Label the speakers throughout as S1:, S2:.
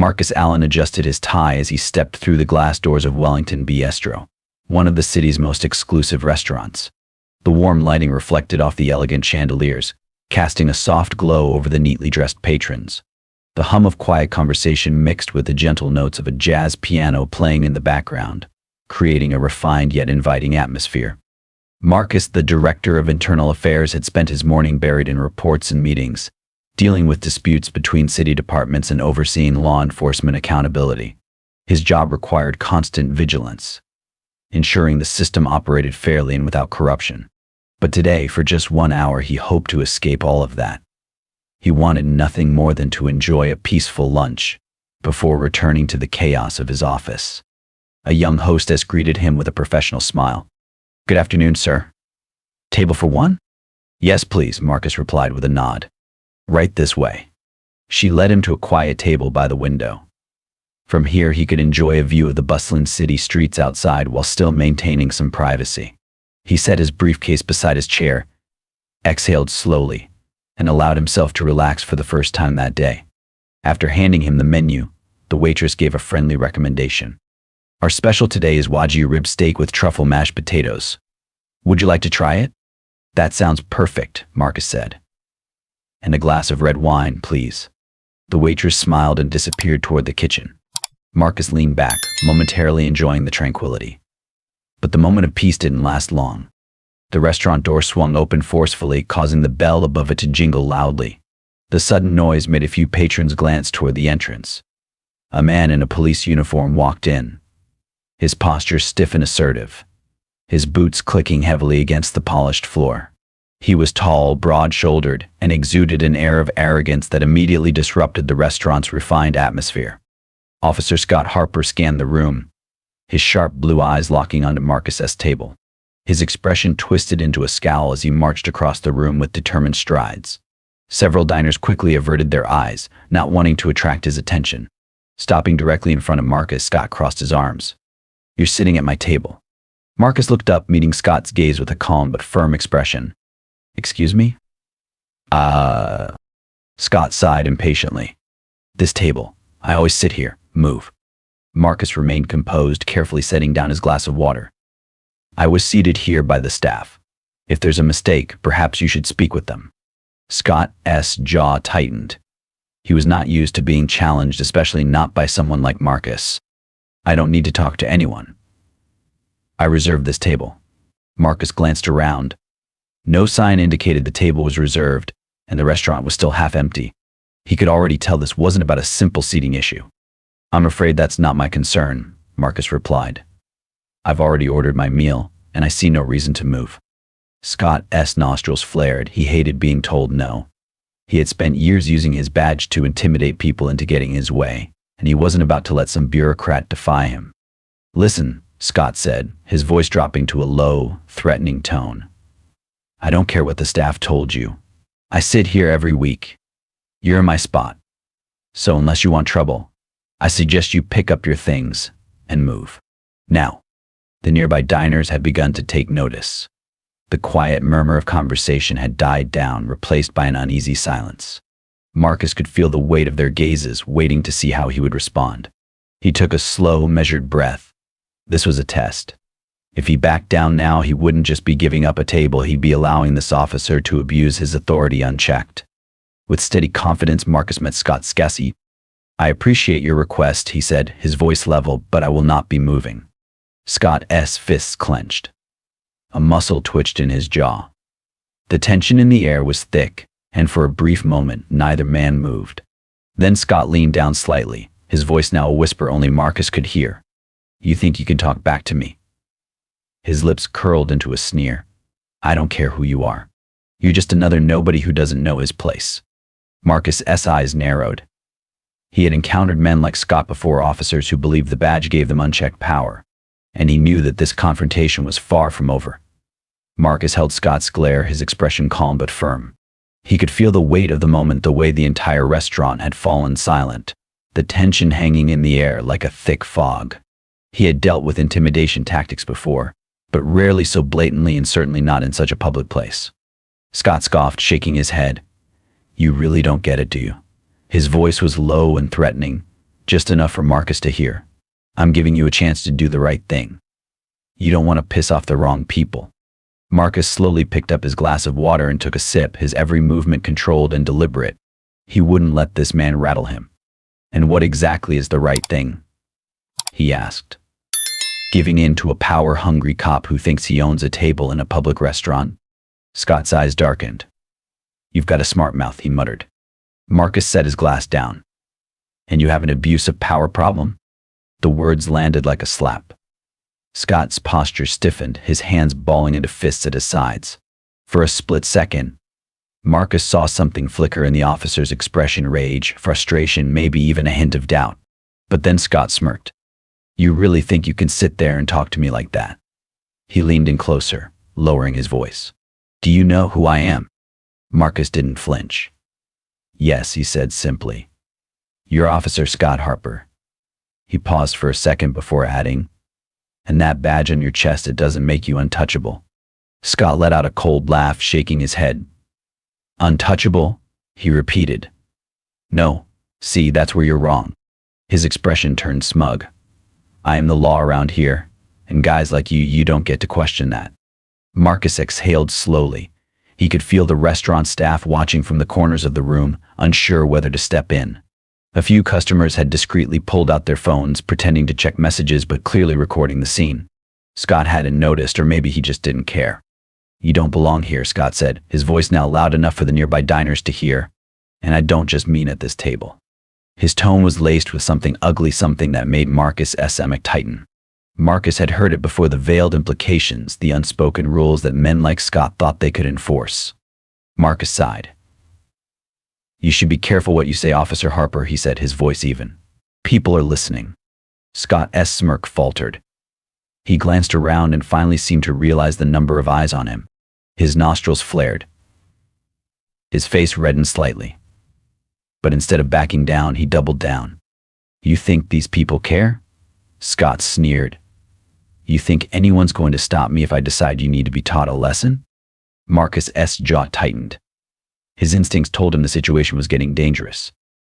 S1: Marcus Allen adjusted his tie as he stepped through the glass doors of Wellington Bistro, one of the city's most exclusive restaurants. The warm lighting reflected off the elegant chandeliers, casting a soft glow over the neatly dressed patrons. The hum of quiet conversation mixed with the gentle notes of a jazz piano playing in the background, creating a refined yet inviting atmosphere. Marcus, the director of internal affairs, had spent his morning buried in reports and meetings, dealing with disputes between city departments and overseeing law enforcement accountability. His job required constant vigilance, ensuring the system operated fairly and without corruption. But today, for just 1 hour, he hoped to escape all of that. He wanted nothing more than to enjoy a peaceful lunch before returning to the chaos of his office. A young hostess greeted him with a professional smile. "Good afternoon, sir. Table for one?" "Yes, please," Marcus replied with a nod. "Right this way." She led him to a quiet table by the window. From here, he could enjoy a view of the bustling city streets outside while still maintaining some privacy. He set his briefcase beside his chair, exhaled slowly, and allowed himself to relax for the first time that day. After handing him the menu, the waitress gave a friendly recommendation. "Our special today is Wagyu rib steak with truffle mashed potatoes. Would you like to try it?" "That sounds perfect," Marcus said. "And a glass of red wine, please." The waitress smiled and disappeared toward the kitchen. Marcus leaned back, momentarily enjoying the tranquility. But the moment of peace didn't last long. The restaurant door swung open forcefully, causing the bell above it to jingle loudly. The sudden noise made a few patrons glance toward the entrance. A man in a police uniform walked in, his posture stiff and assertive, his boots clicking heavily against the polished floor. He was tall, broad-shouldered, and exuded an air of arrogance that immediately disrupted the restaurant's refined atmosphere. Officer Scott Harper scanned the room, his sharp blue eyes locking onto Marcus's table. His expression twisted into a scowl as he marched across the room with determined strides. Several diners quickly averted their eyes, not wanting to attract his attention. Stopping directly in front of Marcus, Scott crossed his arms. "You're sitting at my table." Marcus looked up, meeting Scott's gaze with a calm but firm expression. "Excuse me?" Scott sighed impatiently. "This table. I always sit here. Move." Marcus remained composed, carefully setting down his glass of water. "I was seated here by the staff. If there's a mistake, perhaps you should speak with them." Scott's jaw tightened. He was not used to being challenged, especially not by someone like Marcus. "I don't need to talk to anyone. I reserved this table." Marcus glanced around. No sign indicated the table was reserved, and the restaurant was still half empty. He could already tell this wasn't about a simple seating issue. "I'm afraid that's not my concern," Marcus replied. "I've already ordered my meal, and I see no reason to move." Scott's nostrils flared. He hated being told no. He had spent years using his badge to intimidate people into getting his way, and he wasn't about to let some bureaucrat defy him. "Listen," Scott said, his voice dropping to a low, threatening tone. "I don't care what the staff told you. I sit here every week. You're in my spot. So unless you want trouble, I suggest you pick up your things and move. Now." The nearby diners had begun to take notice. The quiet murmur of conversation had died down, replaced by an uneasy silence. Marcus could feel the weight of their gazes, waiting to see how he would respond. He took a slow, measured breath. This was a test. If he backed down now, he wouldn't just be giving up a table, he'd be allowing this officer to abuse his authority unchecked. With steady confidence, Marcus met Scott Scassi. "I appreciate your request," he said, his voice level, "but I will not be moving." Scott's fists clenched. A muscle twitched in his jaw. The tension in the air was thick, and for a brief moment, neither man moved. Then Scott leaned down slightly, his voice now a whisper only Marcus could hear. "You think you can talk back to me?" His lips curled into a sneer. "I don't care who you are. You're just another nobody who doesn't know his place." Marcus's eyes narrowed. He had encountered men like Scott before, officers who believed the badge gave them unchecked power, and he knew that this confrontation was far from over. Marcus held Scott's glare, his expression calm but firm. He could feel the weight of the moment, the way the entire restaurant had fallen silent, the tension hanging in the air like a thick fog. He had dealt with intimidation tactics before, but rarely so blatantly, and certainly not in such a public place. Scott scoffed, shaking his head. "You really don't get it, do you?" His voice was low and threatening. just enough for Marcus to hear. I'm giving you a chance to do the right thing. You don't want to piss off the wrong people. Marcus slowly picked up his glass of water and took a sip, his every movement controlled and deliberate. He wouldn't let this man rattle him. And what exactly is the right thing? He asked. Giving in to a power-hungry cop who thinks he owns a table in a public restaurant? Scott's eyes darkened. You've got a smart mouth, he muttered. Marcus set his glass down. And you have an abuse of power problem? The words landed like a slap. Scott's posture stiffened, his hands balling into fists at his sides. For a split second, Marcus saw something flicker in the officer's expression: rage, frustration, maybe even a hint of doubt. But then Scott smirked. You really think you can sit there and talk to me like that? He leaned in closer, lowering his voice. Do you know who I am? Marcus didn't flinch. Yes, he said simply. You're Officer Scott Harper. He paused for a second before adding, and that badge on your chest, it doesn't make you untouchable. Scott let out a cold laugh, shaking his head. Untouchable? He repeated. No, see, that's where you're wrong. His expression turned smug. I am the law around here, and guys like you don't get to question that. Marcus exhaled slowly. He could feel the restaurant staff watching from the corners of the room, unsure whether to step in. A few customers had discreetly pulled out their phones, pretending to check messages but clearly recording the scene. Scott hadn't noticed, or maybe he just didn't care. You don't belong here, Scott said, his voice now loud enough for the nearby diners to hear. And I don't just mean at this table. His tone was laced with something ugly, something that made Marcus' stomach tighten. Marcus had heard it before, the veiled implications, the unspoken rules that men like Scott thought they could enforce. Marcus sighed. You should be careful what you say, Officer Harper, he said, his voice even. People are listening. Scott's smirk faltered. He glanced around and finally seemed to realize the number of eyes on him. His nostrils flared. His face reddened slightly. But instead of backing down, he doubled down. You think these people care? Scott sneered. You think anyone's going to stop me if I decide you need to be taught a lesson? Marcus' jaw tightened. His instincts told him the situation was getting dangerous.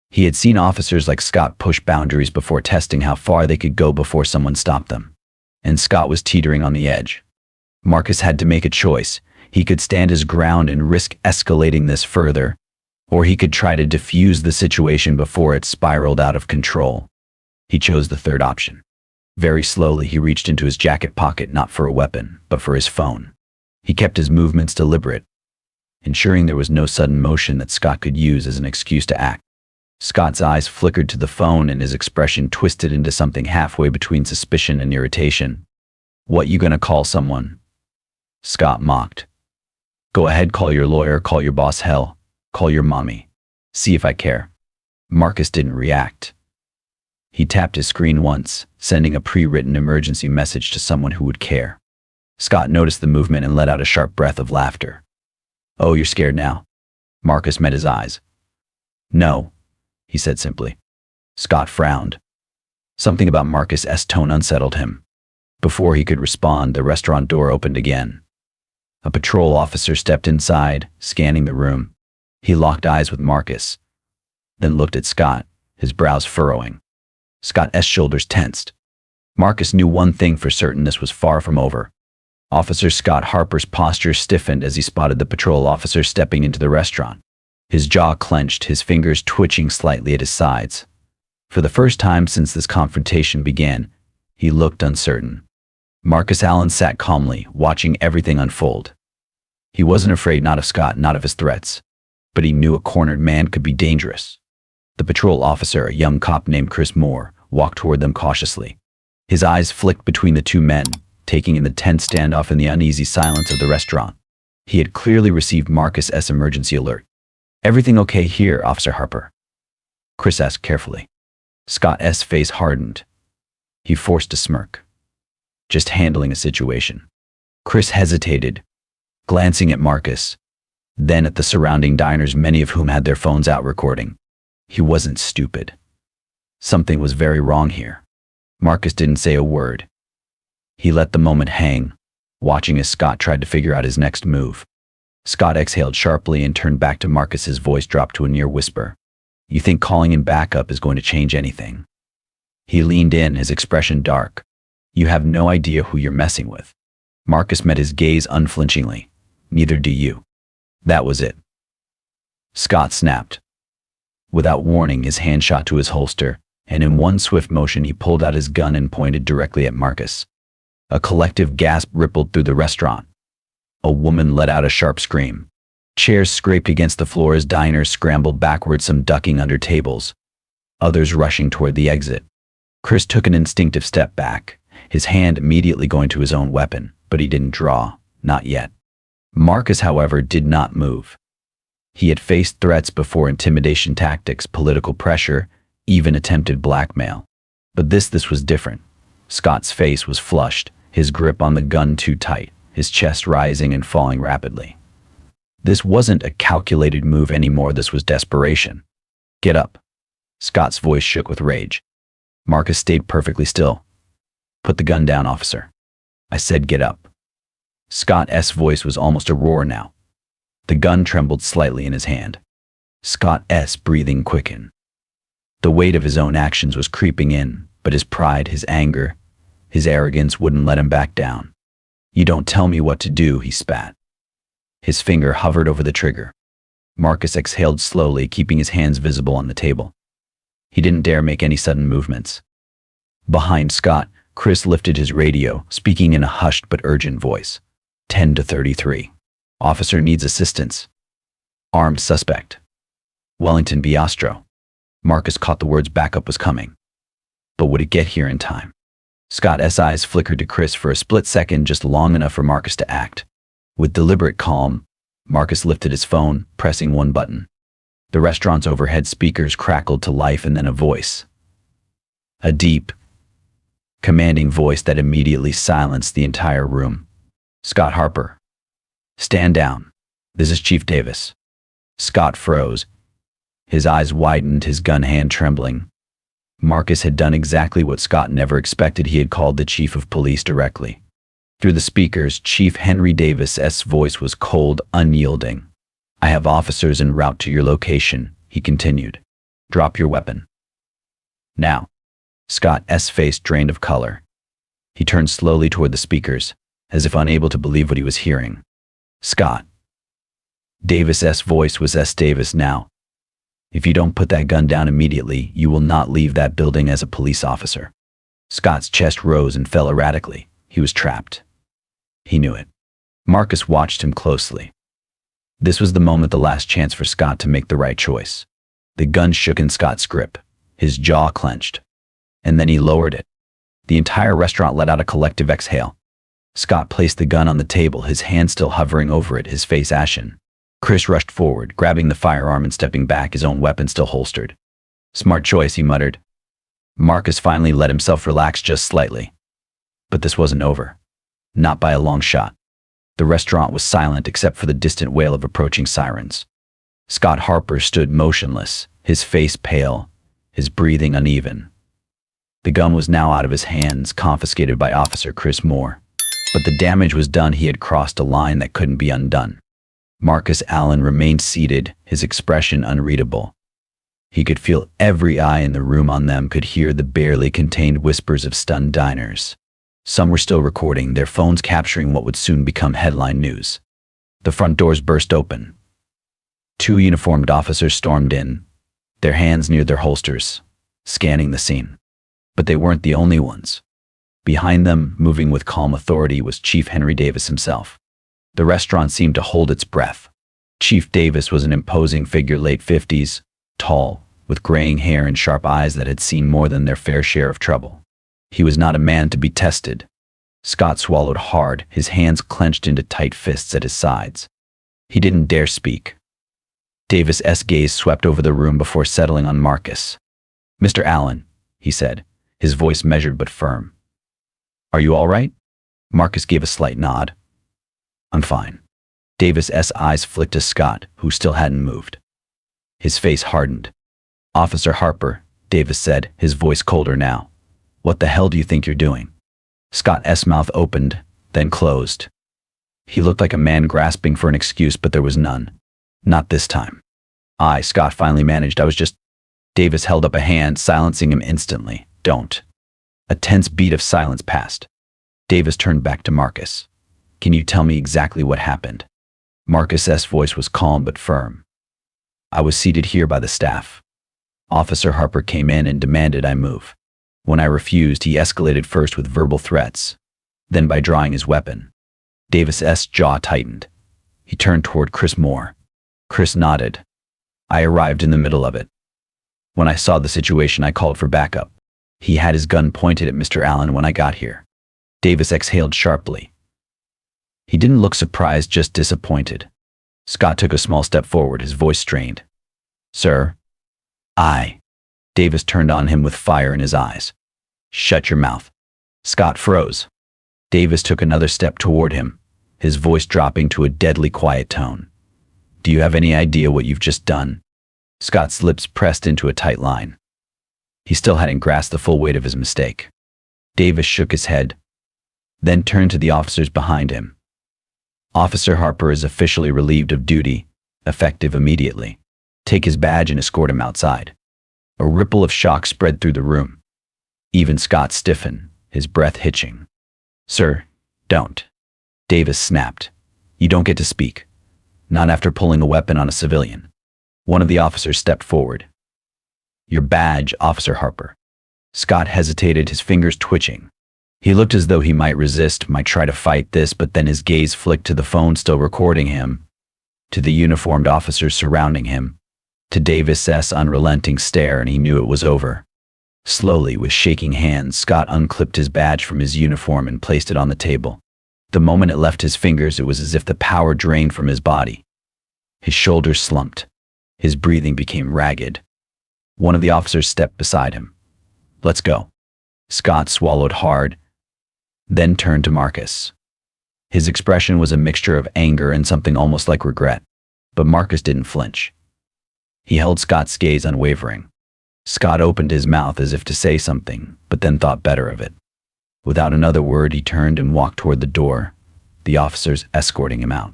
S1: He had seen officers like Scott push boundaries before, testing how far they could go before someone stopped them. And Scott was teetering on the edge. Marcus had to make a choice. He could stand his ground and risk escalating this further, or he could try to defuse the situation before it spiraled out of control. He chose the third option. Very slowly, he reached into his jacket pocket, not for a weapon, but for his phone. He kept his movements deliberate, ensuring there was no sudden motion that Scott could use as an excuse to act. Scott's eyes flickered to the phone and his expression twisted into something halfway between suspicion and irritation. What, you gonna call someone? Scott mocked. Go ahead, call your lawyer, call your boss, hell, call your mommy. See if I care. Marcus didn't react. He tapped his screen once, sending a pre-written emergency message to someone who would care. Scott noticed the movement and let out a sharp breath of laughter. Oh, you're scared now? Marcus met his eyes. No, he said simply. Scott frowned. Something about Marcus' tone unsettled him. Before he could respond, the restaurant door opened again. A patrol officer stepped inside, scanning the room. He locked eyes with Marcus, then looked at Scott, his brows furrowing. Scott's shoulders tensed. Marcus knew one thing for certain: this was far from over. Officer Scott Harper's posture stiffened as he spotted the patrol officer stepping into the restaurant. His jaw clenched, his fingers twitching slightly at his sides. For the first time since this confrontation began, he looked uncertain. Marcus Allen sat calmly, watching everything unfold. He wasn't afraid, not of Scott, not of his threats, but he knew a cornered man could be dangerous. The patrol officer, a young cop named Chris Moore, walked toward them cautiously. His eyes flicked between the two men, taking in the tense standoff and the uneasy silence of the restaurant. He had clearly received Marcus' emergency alert. Everything okay here, Officer Harper? Chris asked carefully. Scott's face hardened. He forced a smirk. Just handling a situation. Chris hesitated, glancing at Marcus, then at the surrounding diners, many of whom had their phones out recording. He wasn't stupid. Something was very wrong here. Marcus didn't say a word. He let the moment hang, watching as Scott tried to figure out his next move. Scott exhaled sharply and turned back to Marcus. His voice dropped to a near whisper. You think calling in backup is going to change anything? He leaned in, his expression dark. You have no idea who you're messing with. Marcus met his gaze unflinchingly. Neither do you. That was it. Scott snapped. Without warning, his hand shot to his holster, and in one swift motion he pulled out his gun and pointed directly at Marcus. A collective gasp rippled through the restaurant. A woman let out a sharp scream. Chairs scraped against the floor as diners scrambled backward, some ducking under tables, others rushing toward the exit. Chris took an instinctive step back, his hand immediately going to his own weapon, but he didn't draw, not yet. Marcus, however, did not move. He had faced threats before: intimidation tactics, political pressure, even attempted blackmail. But this was different. Scott's face was flushed, his grip on the gun too tight, his chest rising and falling rapidly. This wasn't a calculated move anymore, this was desperation. Get up. Scott's voice shook with rage. Marcus stayed perfectly still. Put the gun down, officer. I said get up. Scott's voice was almost a roar now. The gun trembled slightly in his hand. Scott's breathing quickened. The weight of his own actions was creeping in, but his pride, his anger, his arrogance wouldn't let him back down. You don't tell me what to do, he spat. His finger hovered over the trigger. Marcus exhaled slowly, keeping his hands visible on the table. He didn't dare make any sudden movements. Behind Scott, Chris lifted his radio, speaking in a hushed but urgent voice. 10 to 33. Officer needs assistance. Armed suspect. Wellington Biastro. Marcus caught the words backup was coming. But would it get here in time? Scott's eyes flickered to Chris for a split second, just long enough for Marcus to act. With deliberate calm, Marcus lifted his phone, pressing one button. The restaurant's overhead speakers crackled to life, and then a voice. A deep, commanding voice that immediately silenced the entire room. Scott Harper. Stand down. This is Chief Davis. Scott froze. His eyes widened, his gun hand trembling. Marcus had done exactly what Scott never expected. He had called the chief of police directly. Through the speakers, Chief Henry Davis's voice was cold, unyielding. I have officers en route to your location, he continued. Drop your weapon. Now. Scott's face drained of color. He turned slowly toward the speakers, as if unable to believe what he was hearing. Scott. Davis's voice was S. Davis now. If you don't put that gun down immediately, you will not leave that building as a police officer. Scott's chest rose and fell erratically. He was trapped. He knew it. Marcus watched him closely. This was the moment, the last chance for Scott to make the right choice. The gun shook in Scott's grip. His jaw clenched. And then he lowered it. The entire restaurant let out a collective exhale. Scott placed the gun on the table, his hand still hovering over it, his face ashen. Chris rushed forward, grabbing the firearm and stepping back, his own weapon still holstered. Smart choice, he muttered. Marcus finally let himself relax just slightly. But this wasn't over. Not by a long shot. The restaurant was silent except for the distant wail of approaching sirens. Scott Harper stood motionless, his face pale, his breathing uneven. The gun was now out of his hands, confiscated by Officer Chris Moore. But the damage was done. He had crossed a line that couldn't be undone. Marcus Allen remained seated, his expression unreadable. He could feel every eye in the room on them, could hear the barely contained whispers of stunned diners. Some were still recording, their phones capturing what would soon become headline news. The front doors burst open. 2 uniformed officers stormed in, their hands near their holsters, scanning the scene. But they weren't the only ones. Behind them, moving with calm authority, was Chief Henry Davis himself. The restaurant seemed to hold its breath. Chief Davis was an imposing figure, late 50s, tall, with graying hair and sharp eyes that had seen more than their fair share of trouble. He was not a man to be tested. Scott swallowed hard, his hands clenched into tight fists at his sides. He didn't dare speak. Davis's gaze swept over the room before settling on Marcus. Mr. Allen, he said, his voice measured but firm. Are you all right? Marcus gave a slight nod. I'm fine. Davis's eyes flicked to Scott, who still hadn't moved. His face hardened. Officer Harper, Davis said, his voice colder now. What the hell do you think you're doing? Scott's mouth opened, then closed. He looked like a man grasping for an excuse, but there was none. Not this time. Scott finally managed. I was just... Davis held up a hand, silencing him instantly. don't. A tense beat of silence passed. Davis turned back to Marcus. Can you tell me exactly what happened? Marcus's voice was calm but firm. I was seated here by the staff. Officer Harper came in and demanded I move. When I refused, he escalated first with verbal threats, then by drawing his weapon. Davis's jaw tightened. He turned toward Chris Moore. Chris nodded. I arrived in the middle of it. When I saw the situation, I called for backup. He had his gun pointed at Mr. Allen when I got here. Davis exhaled sharply. He didn't look surprised, just disappointed. Scott took a small step forward, his voice strained. Sir? Davis turned on him with fire in his eyes. Shut your mouth. Scott froze. Davis took another step toward him, his voice dropping to a deadly quiet tone. Do you have any idea what you've just done? Scott's lips pressed into a tight line. He still hadn't grasped the full weight of his mistake. Davis shook his head, then turned to the officers behind him. Officer Harper is officially relieved of duty, effective immediately. Take his badge and escort him outside. A ripple of shock spread through the room. Even Scott stiffened, his breath hitching. Sir, don't. Davis snapped. You don't get to speak. Not after pulling a weapon on a civilian. One of the officers stepped forward. Your badge, Officer Harper. Scott hesitated, his fingers twitching. He looked as though he might resist, might try to fight this, but then his gaze flicked to the phone still recording him, to the uniformed officers surrounding him, to Davis's unrelenting stare, and he knew it was over. Slowly, with shaking hands, Scott unclipped his badge from his uniform and placed it on the table. The moment it left his fingers, it was as if the power drained from his body. His shoulders slumped. His breathing became ragged. One of the officers stepped beside him. Let's go. Scott swallowed hard, then turned to Marcus. His expression was a mixture of anger and something almost like regret, but Marcus didn't flinch. He held Scott's gaze unwavering. Scott opened his mouth as if to say something, but then thought better of it. Without another word, he turned and walked toward the door, the officers escorting him out.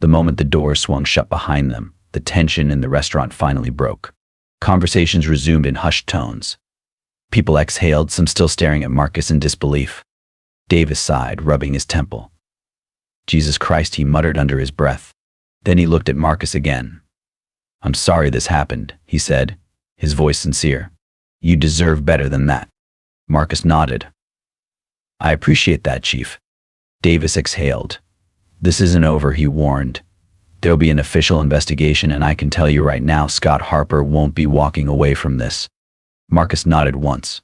S1: The moment the door swung shut behind them, the tension in the restaurant finally broke. Conversations resumed in hushed tones. People exhaled, some still staring at Marcus in disbelief. Davis sighed, rubbing his temple. Jesus Christ, he muttered under his breath. Then he looked at Marcus again. I'm sorry this happened, he said, his voice sincere. You deserve better than that. Marcus nodded. I appreciate that, Chief. Davis exhaled. This isn't over, he warned. There'll be an official investigation, and I can tell you right now, Scott Harper won't be walking away from this. Marcus nodded once.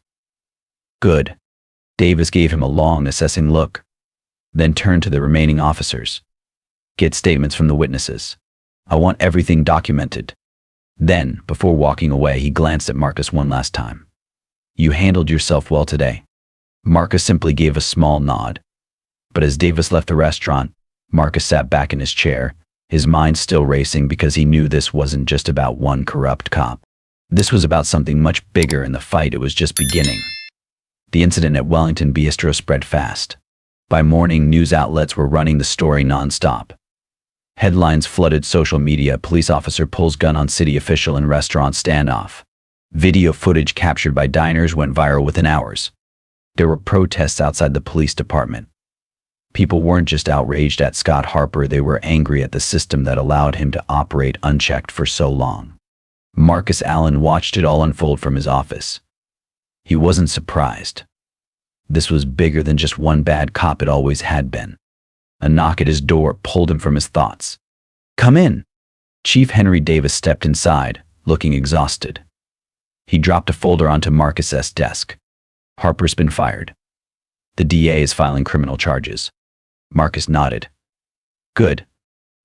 S1: Good. Davis gave him a long, assessing look, then turned to the remaining officers. Get statements from the witnesses. I want everything documented. Then, before walking away, he glanced at Marcus one last time. You handled yourself well today. Marcus simply gave a small nod. But as Davis left the restaurant, Marcus sat back in his chair, his mind still racing because he knew this wasn't just about one corrupt cop. This was about something much bigger, and the fight, it was just beginning. The incident at Wellington Bistro spread fast. By morning, news outlets were running the story nonstop. Headlines flooded social media. Police officer pulls gun on city official in restaurant standoff. Video footage captured by diners went viral within hours. There were protests outside the police department. People weren't just outraged at Scott Harper, they were angry at the system that allowed him to operate unchecked for so long. Marcus Allen watched it all unfold from his office. He wasn't surprised. This was bigger than just one bad cop, it always had been. A knock at his door pulled him from his thoughts. Come in. Chief Henry Davis stepped inside, looking exhausted. He dropped a folder onto Marcus's desk. Harper's been fired. The DA is filing criminal charges. Marcus nodded. Good.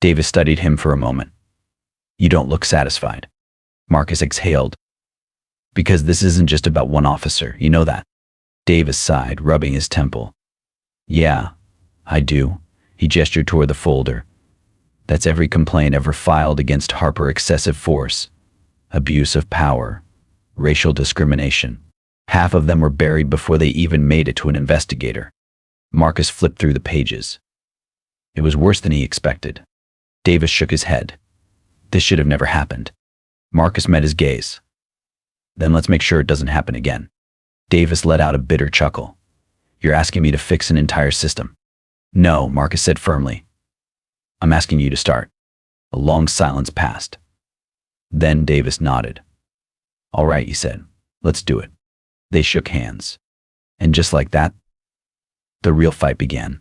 S1: Davis studied him for a moment. You don't look satisfied. Marcus exhaled. Because this isn't just about one officer, you know that. Davis sighed, rubbing his temple. Yeah, I do. He gestured toward the folder. That's every complaint ever filed against Harper: excessive force, abuse of power, racial discrimination. Half of them were buried before they even made it to an investigator. Marcus flipped through the pages. It was worse than he expected. Davis shook his head. This should have never happened. Marcus met his gaze. Then let's make sure it doesn't happen again. Davis let out a bitter chuckle. You're asking me to fix an entire system. No, Marcus said firmly. I'm asking you to start. A long silence passed. Then Davis nodded. All right, he said. Let's do it. They shook hands. And just like that, the real fight began.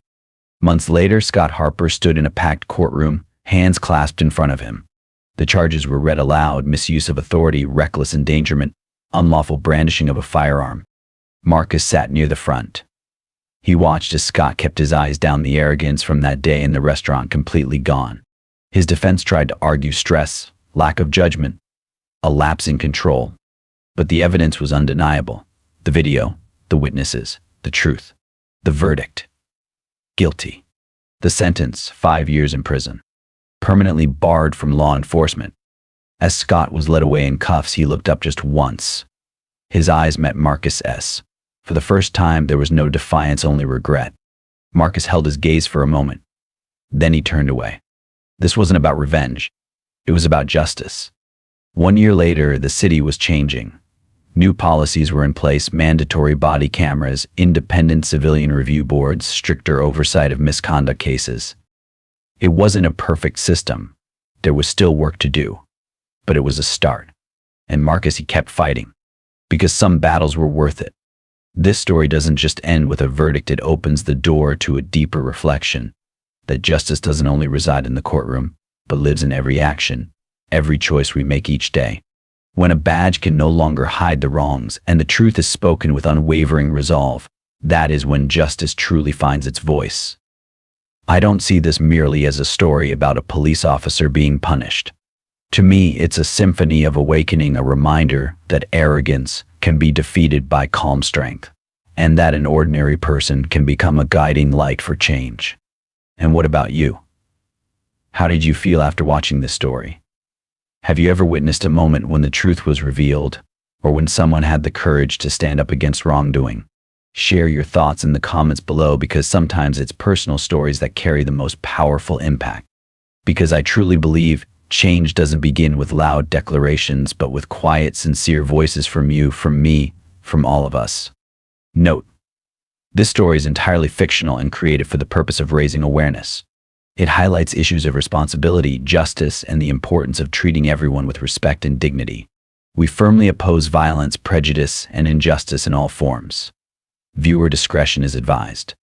S1: Months later, Scott Harper stood in a packed courtroom, hands clasped in front of him. The charges were read aloud: misuse of authority, reckless endangerment, unlawful brandishing of a firearm. Marcus sat near the front. He watched as Scott kept his eyes down the arrogance from that day in the restaurant completely gone. His defense tried to argue stress, lack of judgment, a lapse in control. But the evidence was undeniable. The video, the witnesses, the truth. The verdict: guilty. The sentence: 5 years in prison. Permanently barred from law enforcement. As Scott was led away in cuffs, he looked up just once. His eyes met Marcus's. For the first time, there was no defiance, only regret. Marcus held his gaze for a moment. Then he turned away. This wasn't about revenge. It was about justice. 1 year later, the city was changing. New policies were in place: mandatory body cameras, independent civilian review boards, stricter oversight of misconduct cases. It wasn't a perfect system. There was still work to do. But it was a start. And Marcus, he kept fighting. Because some battles were worth it. This story doesn't just end with a verdict, it opens the door to a deeper reflection. That justice doesn't only reside in the courtroom, but lives in every action, every choice we make each day. When a badge can no longer hide the wrongs and the truth is spoken with unwavering resolve, that is when justice truly finds its voice. I don't see this merely as a story about a police officer being punished. To me, it's a symphony of awakening, a reminder that arrogance can be defeated by calm strength, and that an ordinary person can become a guiding light for change. And what about you? How did you feel after watching this story? Have you ever witnessed a moment when the truth was revealed, or when someone had the courage to stand up against wrongdoing? Share your thoughts in the comments below, because sometimes it's personal stories that carry the most powerful impact. Because I truly believe change doesn't begin with loud declarations, but with quiet, sincere voices from you, from me, from all of us. Note: this story is entirely fictional and created for the purpose of raising awareness. It highlights issues of responsibility, justice, and the importance of treating everyone with respect and dignity. We firmly oppose violence, prejudice, and injustice in all forms. Viewer discretion is advised.